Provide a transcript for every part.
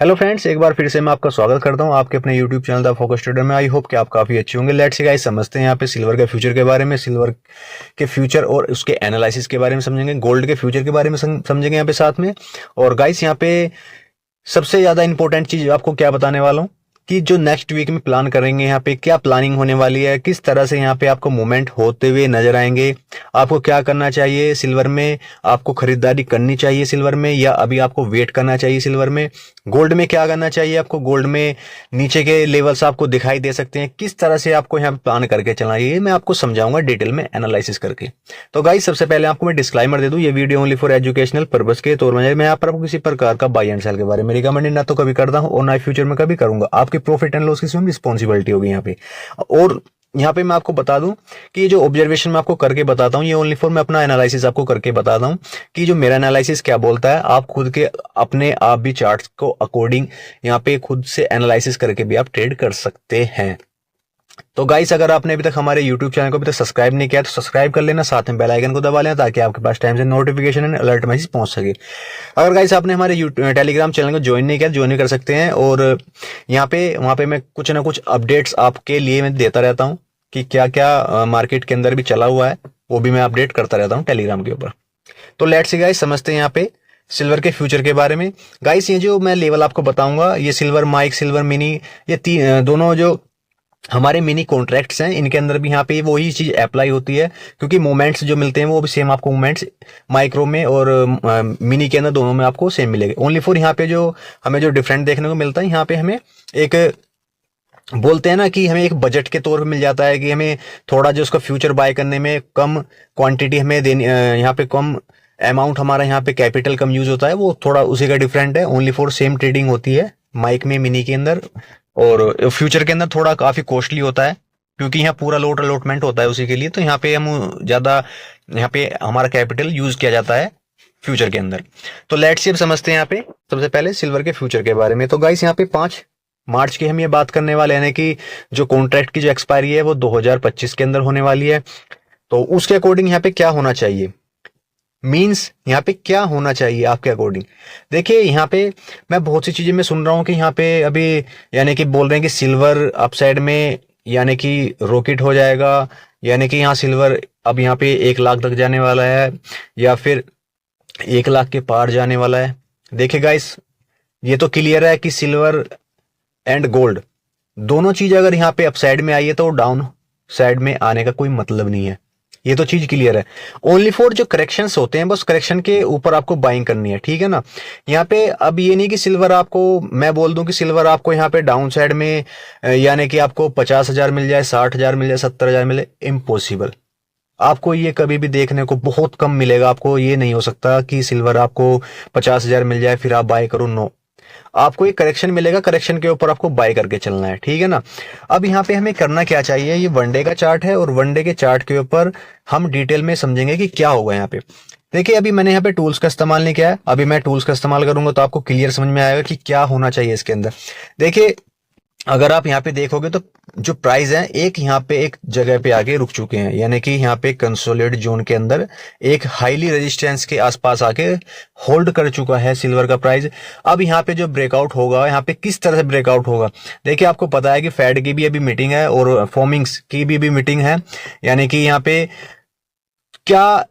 Hello friends, एक बार फिर से मैं आपका स्वागत करता हूं आपके अपने YouTube channel the focus trader में। आई होप कि आप काफ़ी अच्छे होंगे। लेट्स सी गाइस, समझते हैं यहाँ पे सिल्वर के फ्यूचर के बारे में, सिल्वर के फ्यूचर और उसके एनालिसिस के बारे में समझेंगे, गोल्ड के फ्यूचर के बारे में समझेंगे यहाँ पे साथ में। और गाइस यहाँ पे सबसे ज़्यादा इंपॉर्टेंट चीज़ आपको क्या बताने वाला हूँ कि जो नेक्स्ट वीक में प्लान करेंगे, यहाँ पे क्या प्लानिंग होने वाली है, किस तरह से यहाँ पे आपको मूवमेंट होते हुए नजर आएंगे, आपको क्या करना चाहिए सिल्वर में, आपको खरीदारी करनी चाहिए सिल्वर में या अभी आपको वेट करना चाहिए सिल्वर में, गोल्ड में क्या करना चाहिए आपको, गोल्ड में नीचे के लेवल्स आपको दिखाई दे सकते हैं, किस तरह से आपको यहाँ प्लान करके चलना है, ये मैं आपको समझाऊंगा डिटेल में एनालिसिस करके। तो गाइस सबसे पहले आपको मैं डिस्क्लाइमर दे दूं, ये video only for educational purpose के तौर में मैं यहाँ पर आपको किसी प्रकार का बाय एंड सेल के बारे में रिकमेंड ना तो कभी करता हूँ और ना फ्यूचर में कभी करूंगा। आपकी प्रॉफिट एंड लॉस की स्वयं रिस्पॉन्सिबिलिटी होगी यहाँ पे। और यहाँ पे मैं आपको बता दूं कि ये जो ऑब्जर्वेशन मैं आपको करके बताता हूँ, ये ओनली फॉर मैं अपना एनालिसिस आपको करके बताता हूँ कि जो मेरा एनालिसिस क्या बोलता है, आप खुद के अपने आप भी चार्ट्स को अकॉर्डिंग यहाँ पे खुद से एनालिसिस करके भी आप ट्रेड कर सकते हैं। तो गाइस, अगर आपने अभी तक हमारे YouTube चैनल को अभी तक सब्सक्राइब नहीं किया तो सब्सक्राइब कर लेना, साथ में बेल आइकन को दबा लेना ताकि आपके पास टाइम से नोटिफिकेशन एंड अलर्ट मैसेज पहुंच सके। अगर गाइस आपने हमारे टेलीग्राम चैनल को ज्वाइन नहीं किया तो ज्वाइन भी कर सकते हैं। और यहाँ पे वहाँ पे मैं कुछ ना कुछ अपडेट्स आपके लिए मैं देता रहता हूँ कि क्या क्या मार्केट के अंदर भी चला हुआ है, वो भी मैं अपडेट करता रहता हूँ टेलीग्राम के ऊपर। तो लेट्स सी गाइस, समझते हैं यहाँ पे सिल्वर के फ्यूचर के बारे में। गाइस ये जो मैं लेवल आपको बताऊंगा, ये सिल्वर माइक, सिल्वर मिनी, ये दोनों जो हमारे मिनी कॉन्ट्रैक्ट्स हैं, इनके अंदर भी यहाँ पे वही चीज अप्लाई होती है, क्योंकि मोमेंट्स जो मिलते हैं वो भी सेम आपको मोमेंट्स माइक्रो में और मिनी के अंदर दोनों में आपको सेम मिलेगा। ओनली फॉर यहाँ पे जो हमें जो डिफरेंट देखने को मिलता है, यहाँ पे हमें एक बोलते हैं ना कि हमें एक बजट के तौर पे मिल जाता है कि हमें थोड़ा जो उसका फ्यूचर बाय करने में कम क्वांटिटी हमें देनी, यहाँ पे कम अमाउंट हमारा यहाँ पे कैपिटल कम यूज होता है, वो थोड़ा उसी का डिफरेंट है। ओनली फॉर सेम ट्रेडिंग होती है माइक में, मिनी के अंदर, और फ्यूचर के अंदर थोड़ा काफी कॉस्टली होता है क्योंकि यहाँ पूरा लोट अलॉटमेंट होता है उसी के लिए। तो यहाँ पे हम ज्यादा, यहाँ पे हमारा कैपिटल यूज किया जाता है फ्यूचर के अंदर। तो लेट्स अब समझते हैं यहाँ पे सबसे पहले सिल्वर के फ्यूचर के बारे में। तो गाइस यहाँ पे 5 मार्च की हम ये बात करने वाले हैं कि जो कॉन्ट्रैक्ट की जो एक्सपायरी है वो 2025 के अंदर होने वाली है। तो उसके अकॉर्डिंग यहाँ पे क्या होना चाहिए, मींस यहाँ पे क्या होना चाहिए आपके अकॉर्डिंग। देखिए यहाँ पे मैं बहुत सी चीजें मैं सुन रहा हूँ कि यहाँ पे अभी यानी कि बोल रहे हैं कि सिल्वर अपसाइड में यानी कि रॉकेट हो जाएगा, यानी कि यहाँ सिल्वर अब यहाँ पे 1 लाख तक जाने वाला है या फिर 1 लाख के पार जाने वाला है। देखिए गाइस, ये तो क्लियर है कि सिल्वर एंड गोल्ड दोनों चीज अगर यहाँ पे अपसाइड में आई है तो डाउन साइड में आने का कोई मतलब नहीं है, ये तो चीज क्लियर है। ओनली फॉर जो करेक्शंस होते हैं, बस करेक्शन के ऊपर आपको बाइंग करनी है, ठीक है ना। यहाँ पे अब ये नहीं कि सिल्वर आपको, मैं बोल दूं कि सिल्वर आपको यहाँ पे डाउन साइड में यानी कि आपको 50,000 मिल जाए, 60,000 मिल जाए, 70,000 मिले, इम्पॉसिबल। आपको ये कभी भी देखने को बहुत कम मिलेगा। आपको ये नहीं हो सकता कि सिल्वर आपको 50,000 मिल जाए फिर आप बाय करो, नो। आपको एक करेक्शन मिलेगा, करेक्शन के ऊपर आपको बाय करके चलना है, ठीक है ना। अब यहाँ पे हमें करना क्या चाहिए, ये वनडे का चार्ट है और वनडे के चार्ट के ऊपर हम डिटेल में समझेंगे कि क्या होगा यहाँ पे। देखिए अभी मैंने यहाँ पे टूल्स का इस्तेमाल नहीं किया है, अभी मैं टूल्स का इस्तेमाल करूंगा तो आपको क्लियर समझ में आएगा कि क्या होना चाहिए इसके अंदर। देखिए अगर आप यहाँ पे देखोगे तो जो प्राइस है एक यहाँ पे एक जगह पे आके रुक चुके हैं, यानी कि यहाँ पे कंसोलिडेट जोन के अंदर एक हाईली रेजिस्टेंस के आसपास आके होल्ड कर चुका है सिल्वर का प्राइस। अब यहाँ पे जो ब्रेकआउट होगा, यहाँ पे किस तरह से ब्रेकआउट होगा, देखिए आपको पता है कि फेड की भी अभी मीटिंग है और फॉर्मिंग्स की भी मीटिंग है, यानी कि यहाँ पे क्या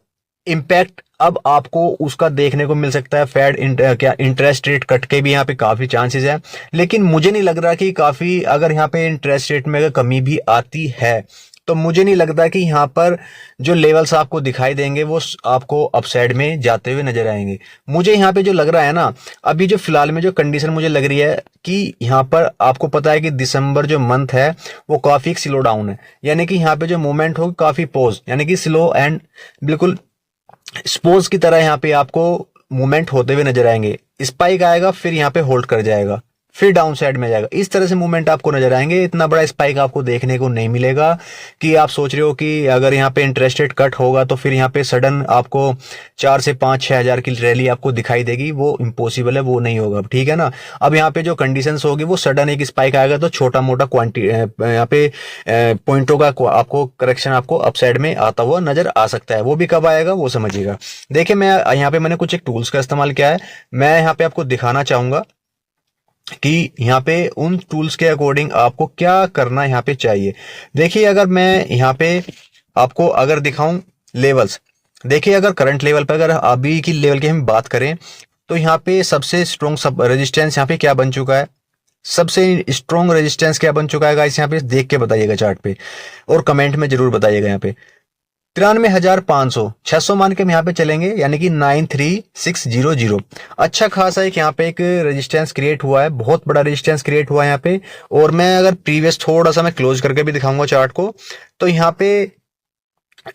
इम्पैक्ट अब आपको उसका देखने को मिल सकता है। क्या इंटरेस्ट रेट कट के भी यहाँ पे काफी चांसेस है, लेकिन मुझे नहीं लग रहा कि काफी, अगर यहाँ पे इंटरेस्ट रेट में अगर कमी भी आती है तो मुझे नहीं लगता कि यहाँ पर जो लेवल्स आपको दिखाई देंगे वो आपको अपसाइड में जाते हुए नजर आएंगे। मुझे यहाँ पे जो लग रहा है ना, अभी जो फिलहाल में जो कंडीशन मुझे लग रही है कि यहाँ पर आपको पता है कि दिसंबर जो मंथ है वो काफी स्लो डाउन है, यानी कि यहाँ पे जो मूवमेंट होगी काफी पोज, यानी कि स्लो एंड बिल्कुल स्पोज की तरह यहाँ पे आपको मूवमेंट होते हुए नजर आएंगे। स्पाइक आएगा फिर यहाँ पे होल्ड कर जाएगा, फिर डाउन साइड में जाएगा, इस तरह से मूवमेंट आपको नजर आएंगे। इतना बड़ा स्पाइक आपको देखने को नहीं मिलेगा कि आप सोच रहे हो कि अगर यहाँ पे इंटरेस्ट रेट कट होगा तो फिर यहाँ पे सडन आपको 4 से 5-6 हजार की रैली आपको दिखाई देगी, वो इम्पॉसिबल है, वो नहीं होगा, ठीक है ना। अब यहाँ पे जो कंडीशंस होगी वो सडन एक स्पाइक आएगा तो छोटा मोटा क्वांटिटी यहाँ पे पॉइंटों का आपको करेक्शन आपको अपसाइड में आता हुआ नजर आ सकता है। वो भी कब आएगा वो समझिएगा। देखिए मैं यहाँ पे मैंने कुछ एक टूल्स का इस्तेमाल किया है, मैं यहाँ पे आपको दिखाना चाहूंगा कि यहाँ पे उन टूल्स के अकॉर्डिंग आपको क्या करना यहाँ पे चाहिए। देखिए अगर मैं यहाँ पे आपको अगर दिखाऊं लेवल्स, देखिए अगर करंट लेवल पर अगर अभी की लेवल की हम बात करें तो यहाँ पे सबसे स्ट्रॉन्ग सब रेजिस्टेंस यहाँ पे क्या बन चुका है, सबसे स्ट्रॉन्ग रेजिस्टेंस क्या बन चुका है गाइस, यहाँ पे देख के बताइएगा चार्ट पे और कमेंट में जरूर बताइएगा। यहाँ पे 93,500 600 मान के हम यहाँ पे चलेंगे, यानी कि 93600। अच्छा खासा एक यहाँ पे एक रेजिस्टेंस क्रिएट हुआ है, बहुत बड़ा रेजिस्टेंस क्रिएट हुआ है यहाँ पे। और मैं अगर प्रीवियस थोड़ा सा मैं क्लोज करके भी दिखाऊंगा चार्ट को, तो यहाँ पे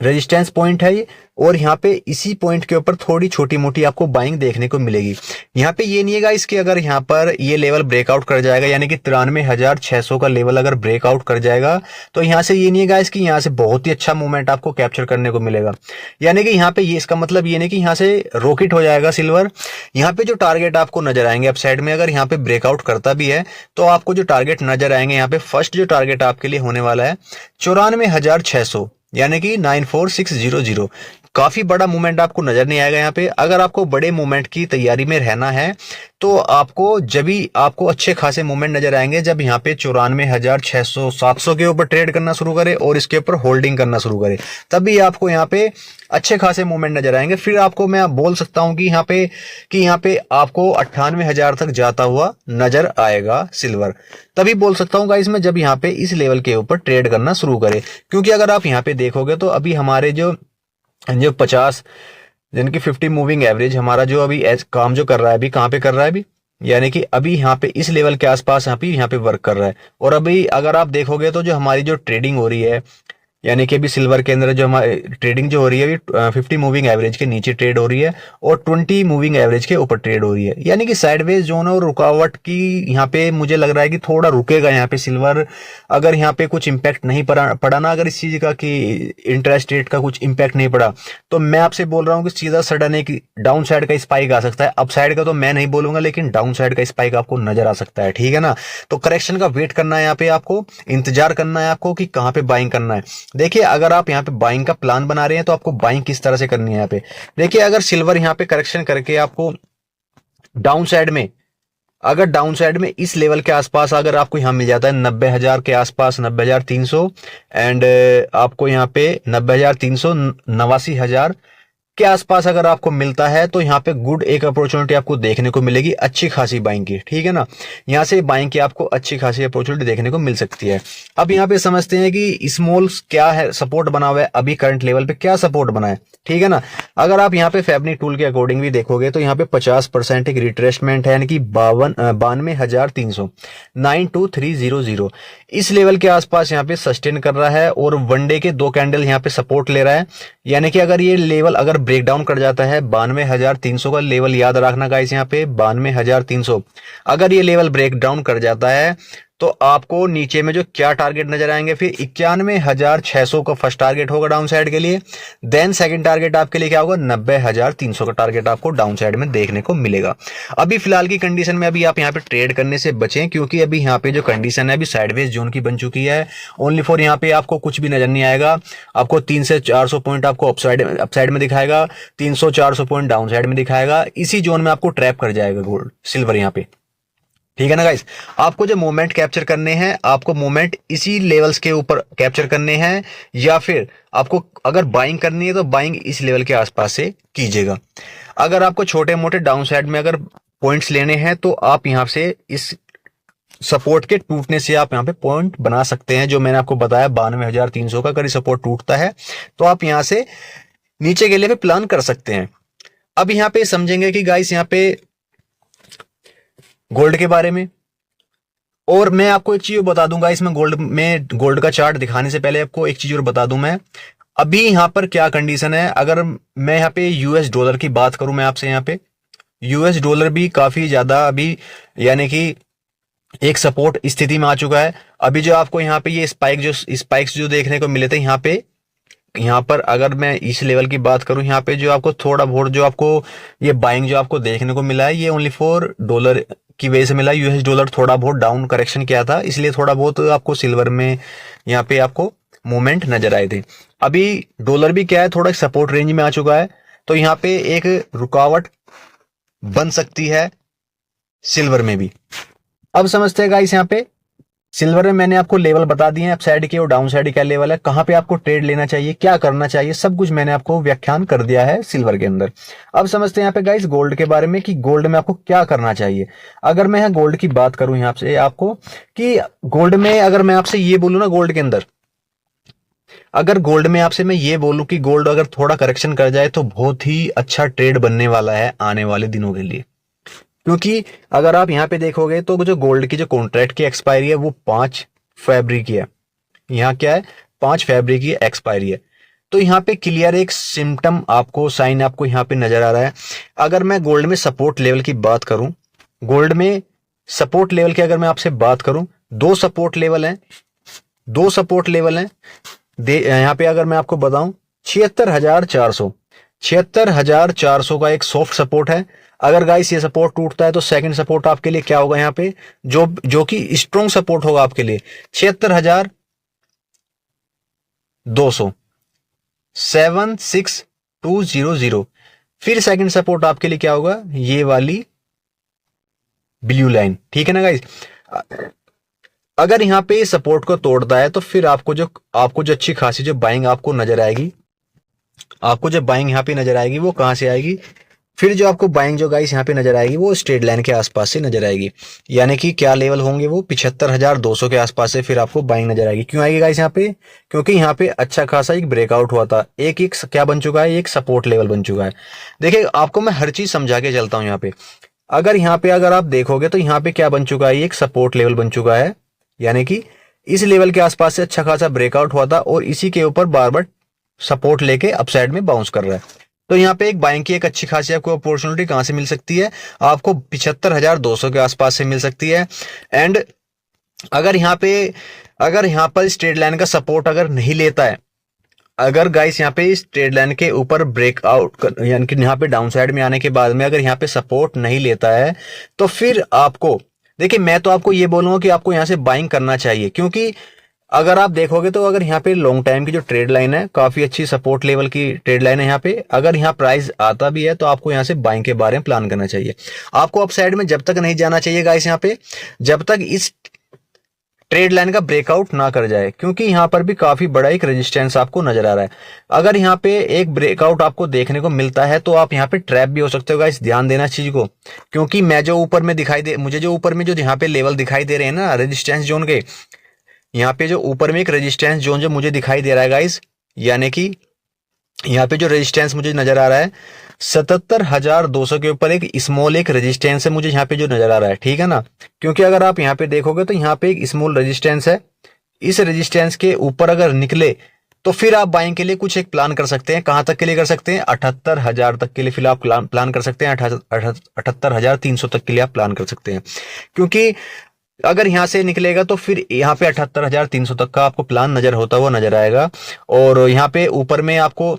रेजिस्टेंस पॉइंट है ये, और यहाँ पे इसी पॉइंट के ऊपर थोड़ी छोटी मोटी आपको बाइंग देखने को मिलेगी। यहाँ पे ये नहीं है गाइस कि अगर यहाँ पर ये लेवल ब्रेकआउट कर जाएगा, यानी कि 93,600 का लेवल अगर ब्रेकआउट कर जाएगा, तो यहाँ से ये नहीं है गाइस कि यहाँ से बहुत ही अच्छा मूवमेंट आपको कैप्चर करने को मिलेगा। यानी कि यहाँ पे ये इसका मतलब ये नहीं कि यहाँ से रॉकेट हो जाएगा सिल्वर। यहाँ पे जो टारगेट आपको नजर आएंगे अपसाइड में, अगर यहाँ पे ब्रेकआउट करता भी है तो आपको जो टारगेट नजर आएंगे, यहाँ पे फर्स्ट जो टारगेट आपके लिए होने वाला है 94,600, यानी कि 94,600। काफी बड़ा मूवमेंट आपको नजर नहीं आएगा यहाँ पे। अगर आपको बड़े मूवमेंट की तैयारी में रहना है तो आपको जब भी आपको अच्छे खासे मूवमेंट नजर आएंगे जब यहाँ पे 94,600 700 के ऊपर ट्रेड करना शुरू करे और इसके ऊपर होल्डिंग करना शुरू करे, तभी आपको यहाँ पे अच्छे खासे मूवमेंट नजर आएंगे। फिर आपको मैं बोल सकता हूँ कि यहाँ पे आपको 98,000 तक जाता हुआ नजर आएगा सिल्वर। तभी बोल सकता हूँ गाइस मैं, जब यहाँ पे इस लेवल के ऊपर ट्रेड करना शुरू करे। क्योंकि अगर आप यहाँ पे देखोगे तो अभी हमारे जो 50 यानी कि 50 मूविंग एवरेज हमारा जो अभी काम जो कर रहा है, अभी कहाँ पे कर रहा है अभी, यानी कि अभी यहाँ पे इस लेवल के आसपास यहाँ पे वर्क कर रहा है। और अभी अगर आप देखोगे तो जो हमारी जो ट्रेडिंग हो रही है, यानी कि अभी सिल्वर के अंदर जो हमारी ट्रेडिंग जो हो रही है अभी 50 मूविंग एवरेज के नीचे ट्रेड हो रही है और 20 मूविंग एवरेज के ऊपर ट्रेड हो रही है। यानी कि साइडवेज जोन और रुकावट की यहाँ पे मुझे लग रहा है कि थोड़ा रुकेगा यहाँ पे सिल्वर। अगर यहाँ पे कुछ इम्पैक्ट नहीं पड़ा ना, अगर इस चीज का कि इंटरेस्ट रेट का कुछ इम्पैक्ट नहीं पड़ा, तो मैं आपसे बोल रहा हूँ कि सीधा सडन एक डाउन साइड का स्पाइक आ सकता है। अप साइड का तो मैं नहीं बोलूंगा, लेकिन डाउन साइड का स्पाइक आपको नजर आ सकता है। ठीक है ना, तो करेक्शन का वेट करना है, यहाँ पे आपको इंतजार करना है आपको कि कहाँ पे बाइंग करना है। देखिए अगर आप यहाँ पे बाइंग का प्लान बना रहे हैं तो आपको बाइंग किस तरह से करनी है यहाँ पे। देखिए अगर सिल्वर यहाँ पे करेक्शन करके आपको डाउन साइड में, अगर डाउन साइड में इस लेवल के आसपास अगर आपको यहाँ मिल जाता है 90,000 के आसपास, 90,300 एंड आपको यहाँ पे 90,300 89,000 के आसपास अगर आपको मिलता है, तो यहाँ पे गुड एक अपॉर्चुनिटी आपको देखने को मिलेगी अच्छी खासी बाइंग की। ठीक है ना, यहाँ से बाइंग की आपको अच्छी खासी अपॉर्चुनिटी देखने को मिल सकती है। अब यहाँ पे समझते हैं कि स्मॉल क्या है सपोर्ट बना हुआ है, अभी करंट लेवल पे क्या सपोर्ट बना है। ठीक है ना, अगर आप यहाँ पे फैबनिक टूल के अकॉर्डिंग भी देखोगे तो यहाँ पे 50% एक रिट्रेसमेंट है, यानी कि 92,300 92,300 इस लेवल के आसपास यहाँ पे सस्टेन कर रहा है और वनडे के 2 कैंडल यहाँ पे सपोर्ट ले रहा है। यानी कि अगर ये लेवल अगर ब्रेक डाउन कर जाता है 92,300 का लेवल याद रखना गाइस, यहाँ पे 92,300 अगर ये लेवल ब्रेक डाउन कर जाता है तो आपको नीचे में जो क्या टारगेट नजर आएंगे, फिर 91,600 का फर्स्ट टारगेट होगा डाउन साइड के लिए। देन सेकंड टारगेट आपके लिए क्या होगा, 90,300 का टारगेट आपको डाउन साइड में देखने को मिलेगा। अभी फिलहाल की कंडीशन में अभी आप यहाँ पे ट्रेड करने से बचें, क्योंकि अभी यहाँ पे जो कंडीशन है अभी साइडवेज जोन की बन चुकी है। ओनली फॉर यहाँ पे आपको कुछ भी नजर नहीं आएगा, आपको 300 से 400 पॉइंट आपको अपसाइड में दिखाएगा, 300-400 पॉइंट डाउन साइड में दिखाएगा। इसी जोन में आपको ट्रैप कर जाएगा गोल्ड सिल्वर यहाँ पे। ठीक है ना गाइस, आपको जो मोमेंट कैप्चर करने हैं, आपको मोमेंट इसी लेवल्स के ऊपर कैप्चर करने हैं, या फिर आपको अगर बाइंग करनी है तो बाइंग इस लेवल के आसपास से कीजिएगा। अगर आपको छोटे मोटे डाउन साइड में अगर पॉइंट्स लेने हैं तो आप यहां से इस सपोर्ट के टूटने से आप यहां पे पॉइंट बना सकते हैं, जो मैंने आपको बताया 92,300 का। अगर सपोर्ट टूटता है तो आप यहां से नीचे के लिए भी प्लान कर सकते हैं। अब यहां पे समझेंगे कि गाइस यहां पे गोल्ड के बारे में, और मैं आपको एक चीज बता दूंगा इसमें गोल्ड का चार्ट दिखाने से पहले आपको एक चीज और बता दूं मैं, अभी यहां पर क्या कंडीशन है। अगर मैं यहाँ पे यूएस डॉलर की बात करूं मैं आपसे, यहाँ पे यूएस डॉलर भी काफी ज्यादा अभी यानी कि एक सपोर्ट स्थिति में आ चुका है। अभी जो आपको यहाँ पे ये स्पाइक्स जो देखने को मिले थे यहाँ पर अगर मैं इस लेवल की बात करूं, यहाँ पे जो आपको थोड़ा बहुत जो आपको ये बाइंग जो आपको देखने को मिला है, ये ओनली फॉर डॉलर की वजह से मिला। यूएस डॉलर थोड़ा बहुत डाउन करेक्शन किया था, इसलिए थोड़ा बहुत आपको सिल्वर में यहाँ पे आपको मूवमेंट नजर आए थे। अभी डॉलर भी क्या है, थोड़ा सपोर्ट रेंज में आ चुका है, तो यहाँ पे एक रुकावट बन सकती है सिल्वर में भी। अब समझते हैं गाइस, यहाँ पे सिल्वर में मैंने आपको लेवल बता दिए हैं, अप साइड के और डाउन साइड क्या लेवल है, कहां पे आपको ट्रेड लेना चाहिए, क्या करना चाहिए, सब कुछ मैंने आपको व्याख्यान कर दिया है सिल्वर के अंदर। अब समझते हैं यहाँ पे गाइस गोल्ड के बारे में कि गोल्ड में आपको क्या करना चाहिए। अगर मैं यहाँ गोल्ड की बात करूं यहाँ से आपको, कि गोल्ड में अगर मैं आपसे ये बोलूं ना, गोल्ड के अंदर अगर गोल्ड में आपसे मैं ये बोलूं कि गोल्ड अगर थोड़ा करेक्शन कर जाए तो बहुत ही अच्छा ट्रेड बनने वाला है आने वाले दिनों के लिए। क्योंकि अगर आप यहाँ पे देखोगे तो जो गोल्ड की जो कॉन्ट्रैक्ट की एक्सपायरी है वो 5 फरवरी की है। यहाँ क्या है, 5 फरवरी की एक्सपायरी है। तो यहाँ पे क्लियर एक सिम्टम आपको, साइन आपको यहाँ पे नजर आ रहा है। अगर मैं गोल्ड में सपोर्ट लेवल की बात करूं, गोल्ड में सपोर्ट लेवल की अगर मैं आपसे बात करूं, दो सपोर्ट लेवल हैं, दो सपोर्ट लेवल हैं। यहाँ पे अगर मैं आपको बताऊं, 76,400, 76,400 का एक सॉफ्ट सपोर्ट है। अगर गाइस ये सपोर्ट टूटता है तो सेकंड सपोर्ट आपके लिए क्या होगा यहाँ पे, जो कि स्ट्रॉन्ग सपोर्ट होगा आपके लिए 76,200, 76,200। फिर सेकंड सपोर्ट आपके लिए क्या होगा, ये वाली ब्लू लाइन, ठीक है ना गाइस। अगर यहाँ पे सपोर्ट को तोड़ता है तो फिर आपको जो अच्छी खासी जो बाइंग आपको नजर आएगी, आपको जो बाइंग यहाँ पे नजर आएगी वो कहां से आएगी, फिर जो आपको बाइंग जो गाइस यहाँ पे नजर आएगी वो स्ट्रेट लाइन के आसपास से नजर आएगी। यानी कि क्या लेवल होंगे वो 75,200 के आसपास से फिर आपको बाइंग नजर आएगी। क्यों आएगी गाइस यहाँ पे, क्योंकि यहाँ पे अच्छा खासा एक ब्रेकआउट हुआ था, एक एक क्या बन चुका है, एक सपोर्ट लेवल बन चुका है। देखिए आपको मैं हर चीज समझा के चलता हूँ। यहाँ पे अगर आप देखोगे तो यहाँ पे क्या बन चुका है, एक सपोर्ट लेवल बन चुका है। यानी कि इस लेवल के आसपास से अच्छा खासा ब्रेकआउट हुआ था और इसी के ऊपर बार बार सपोर्ट लेके अपसाइड में बाउंस कर रहा है। तो यहाँ पे एक बाइंग की एक अच्छी खासी आपको अपॉर्चुनिटी कहां से मिल सकती है, आपको 75,200 के आसपास से मिल सकती है। एंड अगर यहाँ पर स्ट्रेट लाइन का सपोर्ट अगर नहीं लेता है, अगर गाइस यहाँ पे स्ट्रेट लाइन के ऊपर ब्रेकआउट यानी कि यहाँ पे डाउन साइड में आने के बाद में अगर यहाँ पे सपोर्ट नहीं लेता है तो फिर आपको, देखिए मैं तो आपको ये बोलूंगा कि आपको यहाँ से बाइंग करना चाहिए। क्योंकि अगर आप देखोगे तो अगर यहाँ पे लॉन्ग टाइम की जो ट्रेड लाइन है, काफी अच्छी सपोर्ट लेवल की ट्रेड लाइन है यहाँ पे, अगर यहाँ प्राइस आता भी है तो आपको यहाँ से बाइंग के बारे में प्लान करना चाहिए। आपको अपसाइड में जब तक नहीं जाना चाहिए गाइस यहाँ पे, जब तक इस ट्रेड लाइन का ब्रेकआउट ना कर जाए। क्योंकि यहाँ पर भी काफी बड़ा एक रेजिस्टेंस आपको नजर आ रहा है। अगर यहाँ पे एक ब्रेकआउट आपको देखने को मिलता है तो आप यहाँ पे ट्रैप भी हो सकते हो गाइस, ध्यान देना चीज को। क्योंकि मुझे जो ऊपर में जो यहाँ पे लेवल दिखाई दे रहे हैं ना रेजिस्टेंस जोन के, यहाँ पे जो ऊपर में एक रेजिस्टेंस जोन जो मुझे दिखाई दे रहा है गाइस, यानी कि यहाँ पे जो रेजिस्टेंस मुझे नजर आ रहा है 77,200 के ऊपर एक स्मॉल एक रेजिस्टेंस है मुझे यहाँ पे जो नजर आ रहा है, ठीक है ना। क्योंकि अगर आप यहाँ पे देखोगे तो यहाँ पे एक स्मॉल रेजिस्टेंस है, इस रेजिस्टेंस के ऊपर अगर निकले तो फिर आप बाइंग के लिए कुछ एक प्लान कर सकते हैं। कहां तक के लिए कर सकते हैं, 78,000 तक के लिए फिर आप प्लान कर सकते हैं, 78,300 तक के लिए आप प्लान कर सकते हैं। क्योंकि अगर यहां से निकलेगा तो फिर यहाँ पे 78,300 तक का आपको प्लान नजर होता हुआ नजर आएगा। और यहाँ पे ऊपर में आपको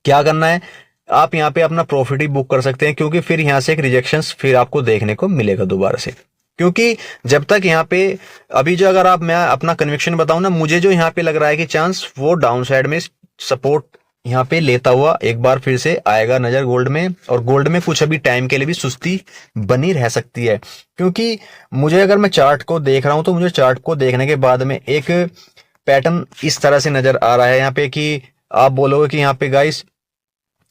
क्या करना है, आप यहाँ पे अपना प्रॉफिट ही बुक कर सकते हैं। क्योंकि फिर यहाँ से एक रिजेक्शन फिर आपको देखने को मिलेगा दोबारा से। क्योंकि जब तक यहाँ पे अभी जो अगर मैं अपना कन्विक्शन बताऊं ना, मुझे जो यहाँ पे लग रहा है कि चांस वो डाउन साइड में सपोर्ट यहाँ पे लेता हुआ एक बार फिर से आएगा नजर गोल्ड में। और गोल्ड में कुछ अभी टाइम के लिए भी सुस्ती बनी रह सकती है। क्योंकि मुझे अगर मैं चार्ट को देख रहा हूं तो मुझे चार्ट को देखने के बाद में एक पैटर्न इस तरह से नजर आ रहा है यहाँ पे, कि आप बोलोगे कि यहाँ पे गाइस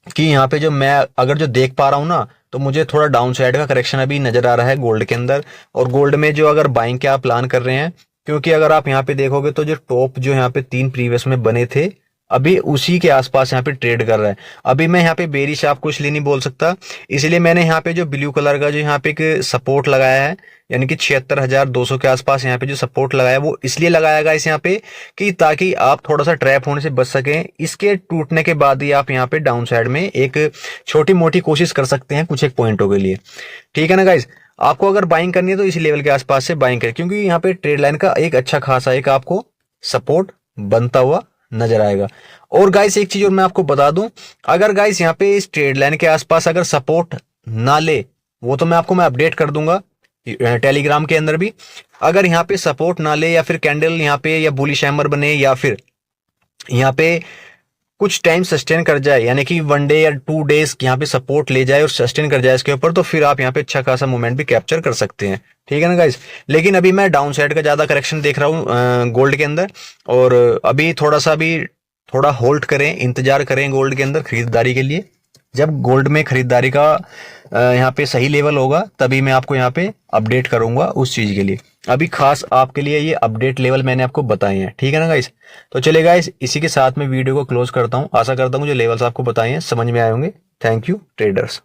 कि यहाँ पे जो मैं अगर जो देख पा रहा हूँ ना, तो मुझे थोड़ा डाउन साइड का करेक्शन अभी नजर आ रहा है गोल्ड के अंदर। और गोल्ड में जो अगर बाइंग के आप प्लान कर रहे हैं, क्योंकि अगर आप यहाँ पे देखोगे तो जो टॉप जो यहाँ पे 3 प्रीवियस में बने थे अभी उसी के आसपास यहाँ पे ट्रेड कर रहा है। अभी मैं यहाँ पे बेरिश आपको इसलिए नहीं बोल सकता, इसलिए मैंने यहाँ पे जो ब्लू कलर का जो यहाँ पे एक सपोर्ट लगाया है, यानी कि 76,200 के आसपास यहाँ पे जो सपोर्ट लगाया वो इसलिए लगाया गया इस यहाँ पे कि ताकि आप थोड़ा सा ट्रैप होने से बच सकें। इसके टूटने के बाद ही आप यहाँ पे डाउन साइड में एक छोटी मोटी कोशिश कर सकते हैं कुछ एक पॉइंटों के लिए, ठीक है ना गाइज। आपको अगर बाइंग करनी है तो इसी लेवल के आसपास से बाइंग करें, क्योंकि यहाँ पे ट्रेड लाइन का एक अच्छा खासा एक आपको सपोर्ट बनता हुआ नजर आएगा। और गाइस एक चीज और मैं आपको बता दूं, अगर गाइस यहाँ पे इस ट्रेड लाइन के आसपास अगर सपोर्ट ना ले, वो तो मैं अपडेट कर दूंगा टेलीग्राम के अंदर भी। अगर यहाँ पे सपोर्ट ना ले या फिर कैंडल यहाँ पे या बुलिश हैमर बने या फिर यहाँ पे कुछ टाइम सस्टेन कर जाए, यानी कि 1 डे या 2 डेज यहाँ पे सपोर्ट ले जाए और सस्टेन कर जाए इसके ऊपर, तो फिर आप यहाँ पे अच्छा खासा मूवमेंट भी कैप्चर कर सकते हैं। ठीक है ना गाइस। लेकिन अभी मैं डाउन साइड का ज्यादा करेक्शन देख रहा हूँ गोल्ड के अंदर, और अभी थोड़ा होल्ड करें, इंतजार करें गोल्ड के अंदर खरीदारी के लिए। जब गोल्ड में खरीदारी का यहाँ पे सही लेवल होगा तभी मैं आपको यहाँ पे अपडेट करूंगा उस चीज के लिए। अभी खास आपके लिए ये अपडेट लेवल मैंने आपको बताए हैं। ठीक है ना गाइस। तो चलिए गाइस, इसी के साथ मैं वीडियो को क्लोज करता हूँ। आशा करता हूँ जो लेवल्स आपको बताए हैं समझ में आए होंगे। Thank you traders.